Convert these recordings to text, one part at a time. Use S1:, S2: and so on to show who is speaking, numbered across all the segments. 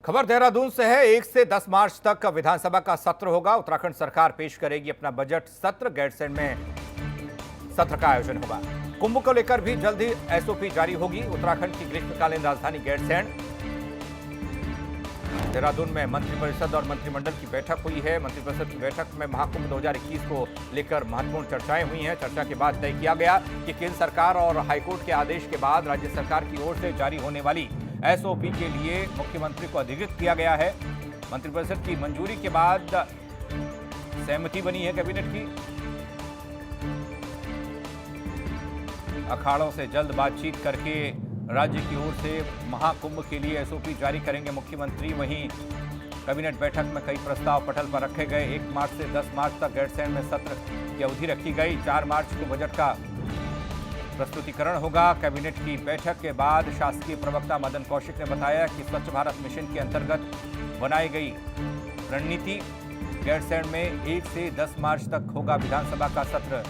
S1: खबर देहरादून से है। 1 से 10 मार्च तक विधानसभा का सत्र होगा। उत्तराखंड सरकार पेश करेगी अपना बजट सत्र। गैरसैंण में सत्र का आयोजन होगा। कुंभ को लेकर भी जल्द ही एसओपी जारी होगी। उत्तराखंड की ग्रीष्मकालीन राजधानी गैरसैंण देहरादून में मंत्रिपरिषद और मंत्रिमंडल की बैठक हुई है। मंत्रिपरिषद की बैठक में महाकुंभ 2021 को लेकर महत्वपूर्ण चर्चाएं हुई हैं। चर्चा के बाद तय किया गया कि केंद्र सरकार और हाईकोर्ट के आदेश के बाद राज्य सरकार की ओर से जारी होने वाली एसओपी के लिए मुख्यमंत्री को अधिकृत किया गया है। मंत्रिपरिषद की मंजूरी के बाद सहमति बनी है कैबिनेट की। अखाड़ों से जल्द बातचीत करके राज्य की ओर से महाकुंभ के लिए एसओपी जारी करेंगे मुख्यमंत्री। वहीं कैबिनेट बैठक में कई प्रस्ताव पटल पर रखे गए। 1 मार्च से 10 मार्च तक गैरसैंण में सत्र की अवधि रखी गई। 4 मार्च को बजट का प्रस्तुतिकरण होगा। कैबिनेट की बैठक के बाद शासकीय प्रवक्ता मदन कौशिक ने बताया कि स्वच्छ भारत मिशन के अंतर्गत बनाई गई रणनीति गैरसैंण में 1 से 10 मार्च तक होगा विधानसभा का सत्र।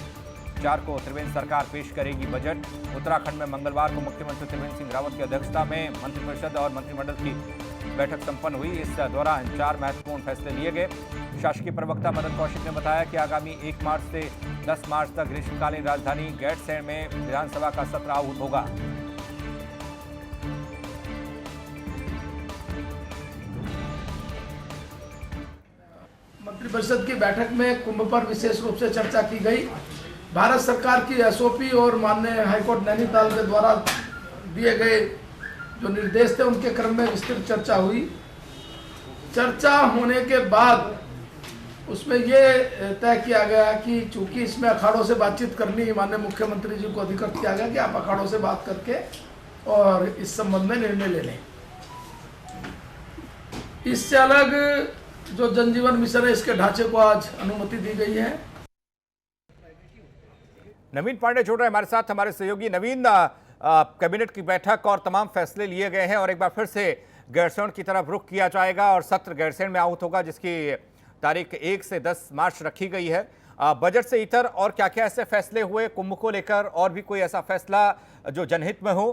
S1: 4 को त्रिवेंद्र सरकार पेश करेगी बजट। उत्तराखंड में मंगलवार को मुख्यमंत्री त्रिवेंद्र सिंह रावत की अध्यक्षता में मंत्रिपरिषद और मंत्रिमंडल की बैठक संपन्न हुई। इस दौरान 4 महत्वपूर्ण फैसले लिए गए। शासकीय प्रवक्ता मदन कौशिक ने बताया कि आगामी 1 मार्च से 10 मार्च तक ग्रीष्मकालीन राजधानी गैरसैंण में विधानसभा का सत्र आहूत होगा।
S2: मंत्रिपरिषद की बैठक में कुंभ पर विशेष रूप से चर्चा की गई। भारत सरकार की एसओपी और माननीय हाईकोर्ट नैनीताल के द्वारा दिए गए जो निर्देश थे उनके क्रम में विस्तृत चर्चा हुई। चर्चा होने के बाद उसमें ये तय किया गया कि चूंकि इसमें अखाड़ों से बातचीत करनी, माननीय मुख्यमंत्री जी को अधिकृत किया गया कि आप अखाड़ों से बात करके और इस संबंध में निर्णय ले लें। इससे अलग जो जनजीवन मिशन है इसके ढांचे को आज अनुमति दी गई है।
S1: नवीन पांडे जुड़ रहे हैं हमारे साथ, हमारे सहयोगी। नवीन, कैबिनेट की बैठक और तमाम फैसले लिए गए हैं और एक बार फिर से गैरसैंण की तरफ रुख किया जाएगा और सत्र गैरसैंण में आहूत होगा जिसकी तारीख 1 से 10 मार्च रखी गई है। बजट से इतर और क्या क्या ऐसे फैसले हुए कुंभ को लेकर, और भी कोई ऐसा फैसला जो जनहित में हो?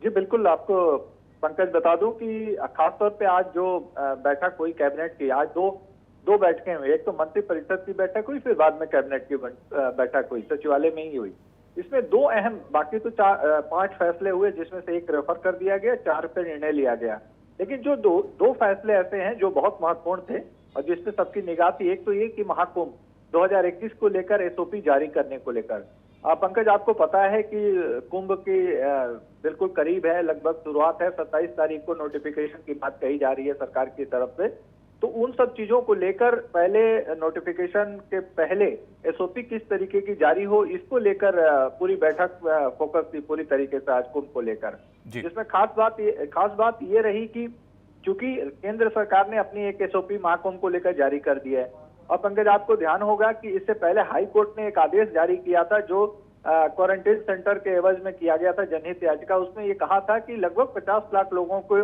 S3: जी बिल्कुल, आपको पंकज बता दूं कि खासतौर पे आज जो बैठक हुई कैबिनेट की, आज दो बैठकें हुई। एक तो मंत्रिपरिषद की बैठक हुई, फिर बाद में कैबिनेट की बैठक हुई, सचिवालय में ही हुई। इसमें 2 अहम, बाकी तो 5 फैसले हुए जिसमें से 1 रेफर कर दिया गया, 4 पे निर्णय लिया गया। लेकिन जो दो फैसले ऐसे हैं जो बहुत महत्वपूर्ण थे और जिसपे सबकी निगाह थी। एक तो ये कि महाकुंभ 2021 को लेकर एसओपी जारी करने को लेकर। पंकज, आपको पता है कि कुंभ की बिल्कुल करीब है, लगभग शुरुआत है। 27 तारीख को नोटिफिकेशन की बात कही जा रही है सरकार की तरफ से। तो उन सब चीजों को लेकर पहले नोटिफिकेशन के पहले एसओपी किस तरीके की जारी हो, इसको लेकर पूरी बैठक फोकस थी पूरी तरीके से आज कुंभ को लेकर। जिसमें खास बात ये रही कि चूंकि केंद्र सरकार ने अपनी एक एसओपी महाकुंभ को लेकर जारी कर दी है। और पंकज, आपको ध्यान होगा कि इससे पहले हाई कोर्ट ने एक आदेश जारी किया था जो क्वारंटीन सेंटर के एवज में किया गया था, जनहित याचिका। उसमें ये कहा था कि लगभग 50 लाख लोगों को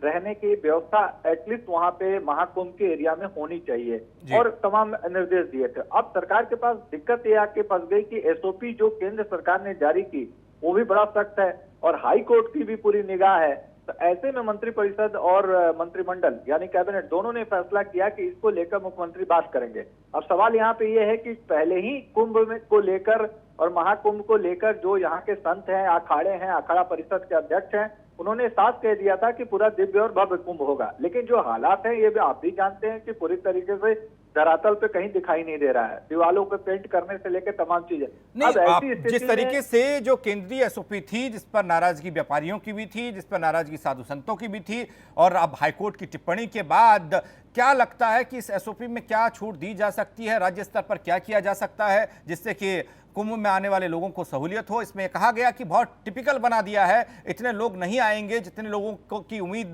S3: रहने की व्यवस्था एटलीस्ट वहां पे महाकुंभ के एरिया में होनी चाहिए और तमाम निर्देश दिए थे। अब सरकार के पास दिक्कत ये आके फंस गई कि एसओपी जो केंद्र सरकार ने जारी की वो भी बड़ा सख्त है और हाई कोर्ट की भी पूरी निगाह है। तो ऐसे में मंत्रिपरिषद और मंत्रिमंडल यानी कैबिनेट दोनों ने फैसला किया कि इसको लेकर मुख्यमंत्री बात करेंगे। अब सवाल यहाँ पे ये है कि पहले ही कुंभ में को लेकर और महाकुंभ को लेकर जो यहाँ के संत हैं, अखाड़े हैं, अखाड़ा परिषद के अध्यक्ष हैं, उन्होंने साफ कह दिया था कि पूरा दिव्य और भव्य कुंभ होगा। लेकिन जो हालात हैं ये भी आप भी जानते हैं कि पूरी तरीके से धरातल पे कहीं दिखाई नहीं दे रहा है। दीवालों पे पेंट करने से लेकर तमाम चीजें।
S1: नहीं, जिस तरीके से जो केंद्रीय एसओपी थी, जिस पर नाराजगी व्यापारियों की भी थी, जिस पर नाराजगी साधु संतों की भी थी, और अब हाईकोर्ट की टिप्पणी के बाद क्या लगता है कि इस एसओपी में क्या छूट दी जा सकती है? राज्य स्तर पर क्या किया जा सकता है जिससे कि कुंभ में आने वाले लोगों को सहूलियत हो? इसमें कहा गया कि बहुत टिपिकल बना दिया है, इतने लोग नहीं आएंगे जितने लोगों की उम्मीद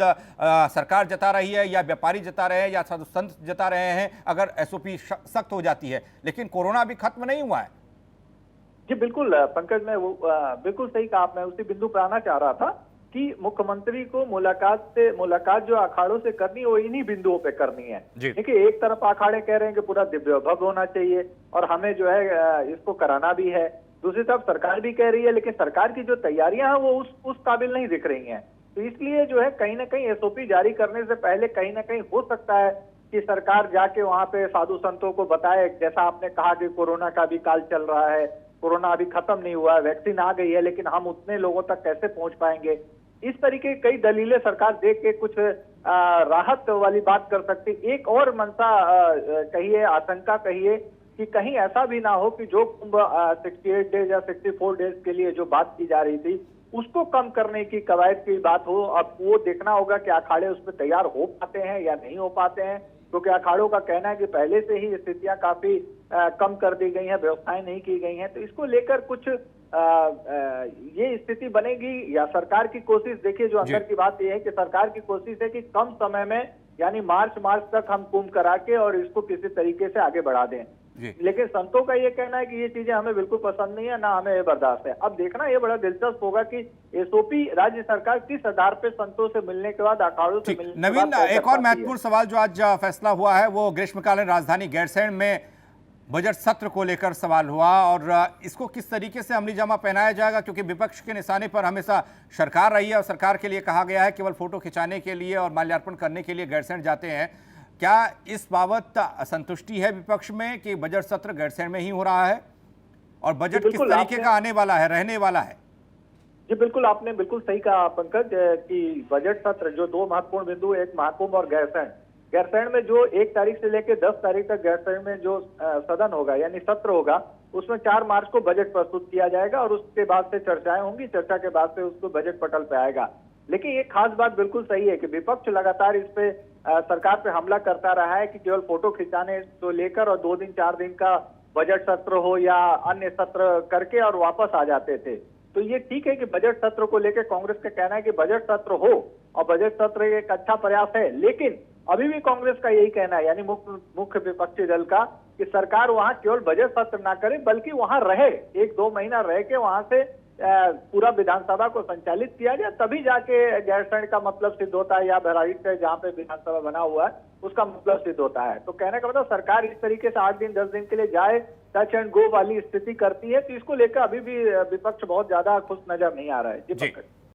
S1: सरकार जता रही है या व्यापारी जता रहे हैं या साधु संत जता रहे हैं अगर एसओपी सख्त हो जाती है। लेकिन कोरोना अभी खत्म नहीं हुआ है।
S3: जी बिल्कुल पंकज, मैं वो बिल्कुल सही कहा आपने। उसी बिंदु पर आना चाह रहा था कि मुख्यमंत्री को मुलाकात जो अखाड़ों से करनी है वो इन्हीं बिंदुओं पे करनी है। देखिए, एक तरफ अखाड़े कह रहे हैं कि पूरा दिव्य भव्य होना चाहिए और हमें जो है इसको कराना भी है। दूसरी तरफ सरकार भी कह रही है, लेकिन सरकार की जो तैयारियां हैं वो उस काबिल नहीं दिख रही हैं। तो इसलिए जो है कहीं ना कहीं एसओपी जारी करने से पहले कहीं ना कहीं हो सकता है कि सरकार जाके वहां पे साधु संतों को बताए, जैसा आपने कहा कि कोरोना का भी काल चल रहा है, कोरोना अभी खत्म नहीं हुआ है, वैक्सीन आ गई है, लेकिन हम उतने लोगों तक कैसे पहुंच पाएंगे। इस तरीके की कई दलीलें सरकार देख के कुछ राहत वाली बात कर सकती। एक और मंशा कहिए, आशंका कहिए कि कहीं ऐसा भी ना हो कि जो कुंभ 68 डेज या 64 डेज के लिए जो बात की जा रही थी उसको कम करने की कवायद की बात हो। अब वो देखना होगा कि अखाड़े उसमें तैयार हो पाते हैं या नहीं हो पाते हैं, क्योंकि अखाड़ों का कहना है कि पहले से ही स्थितियां काफी कम कर दी गई हैं, व्यवस्थाएं नहीं की गई हैं। तो इसको लेकर कुछ ये स्थिति बनेगी या सरकार की कोशिश, देखिए जो अंदर की बात यह है कि सरकार की कोशिश है कि कम समय में यानी मार्च तक हम कुंभ करा के और इसको किसी तरीके से आगे बढ़ा दें। लेकिन संतों का ये कहना है कि ये चीजें हमें बिल्कुल पसंद नहीं है, ना हमें ये बर्दाश्त है। अब देखना ये बड़ा दिलचस्प होगा कि एसओपी राज्य सरकार किस आधार पे संतों से मिलने के बाद, अखाड़ों से मिलने के बाद
S1: नवीन, एक और महत्वपूर्ण सवाल जो आज फैसला हुआ है वो ग्रीष्मकालीन राजधानी गैरसैंण में बजट सत्र को लेकर सवाल हुआ और इसको किस तरीके से अमली जामा पहनाया जाएगा, क्योंकि विपक्ष के निशाने पर हमेशा सरकार रही है और सरकार के लिए कहा गया है केवल फोटो खिंचाने के लिए और माल्यार्पण करने के लिए गैरसैंण जाते हैं। क्या इस बाबत असंतुष्टि है विपक्ष में कि बजट सत्र गैरसैंण में ही हो रहा है और बजट किस तरीके का आने वाला है, रहने वाला है?
S3: जी बिल्कुल, आपने बिल्कुल सही कहा पंकज कि बजट सत्र जो दो महत्वपूर्ण बिंदु, एक महाकुंभ और गैरसैंण में जो 1 तारीख से लेकर 10 तारीख तक गैरसैंण में जो सदन होगा यानी सत्र होगा, उसमें 4 मार्च को बजट प्रस्तुत किया जाएगा और उसके बाद से चर्चाएं होंगी, चर्चा के बाद से उसको बजट पटल पे आएगा। लेकिन ये खास बात बिल्कुल सही है कि विपक्ष लगातार इस पे सरकार पे हमला करता रहा है कि केवल फोटो खिंचाने को लेकर और 2 दिन 4 दिन का बजट सत्र हो या अन्य सत्र करके और वापस आ जाते थे। तो ये ठीक है कि बजट सत्र को लेकर कांग्रेस का कहना है कि बजट सत्र हो और बजट सत्र एक अच्छा प्रयास है, लेकिन अभी भी कांग्रेस का यही कहना है यानी मुख्य विपक्षी दल का कि सरकार वहां केवल बजट सत्र ना करे बल्कि वहां रहे, 1-2 महीना रह के वहां से पूरा विधानसभा को संचालित किया जाए, तभी जाके गैरसैंण का मतलब सिद्ध होता है या बहराइच से जहां पे विधानसभा बना हुआ है उसका मतलब सिद्ध होता है। तो कहने का मतलब सरकार इस तरीके से 8 दिन 10 दिन के लिए जाए, टच एंड गो वाली स्थिति करती है, तो इसको लेकर अभी भी विपक्ष बहुत ज्यादा खुश नजर नहीं आ रहा है। जी।